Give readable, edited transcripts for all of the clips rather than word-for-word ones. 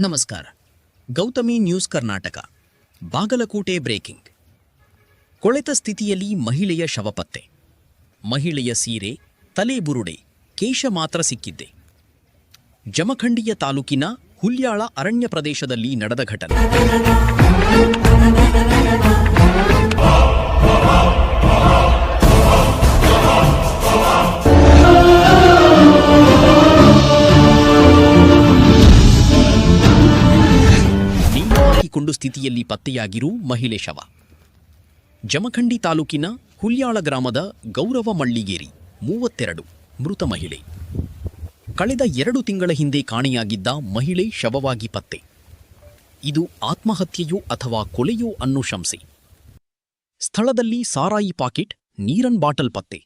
ನಮಸ್ಕಾರ. Gautami news Karnataka. Bagalkot breaking. ಕೊಳೆತ ಸ್ಥಿತಿಯಲ್ಲಿ ಮಹಿಳೆಯ ಶವ ಪತ್ತೆ. ಮಹಿಳೆಯ ಸೀರೆ, ತಲೆ ಬುರುಡೆ, ಕೇಶ ಮಾತ್ರ ಸಿಕ್ಕಿದ್ದೆ. ಜಮಖಂಡಿಯ ತಾಲೂಕಿನ ಹುಲ್ಯಾಳ ಅರಣ್ಯ ಪ್ರದೇಶದಲ್ಲಿ ನಡೆದ ಘಟನೆ. ಕೊಂಡು ಸ್ಥಿತಿಯಲ್ಲಿ ಪತ್ತೆಯಾಗಿರು ಮಹಿಳೆ ಶವ. ಜಮಖಂಡಿ ತಾಲೂಕಿನ ಹುಲ್ಯಾಳ ಗ್ರಾಮದ ಗೌರವ ಮಳ್ಳಿಗೇರಿ 32 ಮೃತ ಮಹಿಳೆ. ಕಳೆದ 2 ತಿಂಗಳ ಹಿಂದೆ ಕಾಣೆಯಾಗಿದ್ದ ಮಹಿಳೆ ಶವವಾಗಿ ಪತ್ತೆ. ಇದು ಆತ್ಮಹತ್ಯೆಯೋ ಅಥವಾ ಕೊಲೆಯೋ ಅನ್ನೋ ಶಂಕೆ. ಸ್ಥಳದಲ್ಲಿ ಸಾರಾಯಿ ಪಾಕೆಟ್, ನೀರನ್ ಬಾಟಲ್ ಪತ್ತೆ.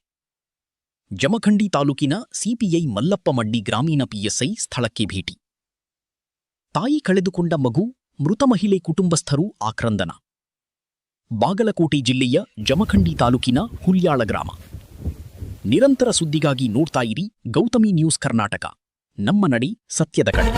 ಜಮಖಂಡಿ ತಾಲೂಕಿನ ಸಿಪಿಐ ಮಲ್ಲಪ್ಪ ಮಡ್ಡಿ ಗ್ರಾಮೀಣ ಪಿಎಸ್ಐ ಸ್ಥಳಕ್ಕೆ ಭೇಟಿ. ತಾಯಿ ಕಳೆದುಕೊಂಡ ಮಗು, ಮೃತ ಮಹಿಳೆ ಕುಟುಂಬಸ್ಥರು ಆಕ್ರಂದನ. ಬಾಗಲಕೋಟೆ ಜಿಲ್ಲೆಯ ಜಮಖಂಡಿ ತಾಲೂಕಿನ ಹುಲ್ಯಾಳ ಗ್ರಾಮ. ನಿರಂತರ ಸುದ್ದಿಗಾಗಿ ನೋಡ್ತಾ ಇರಿ ಗೌತಮಿ ನ್ಯೂಸ್ ಕರ್ನಾಟಕ. ನಮ್ಮ ನಡಿ ಸತ್ಯದ ಕಡೆ.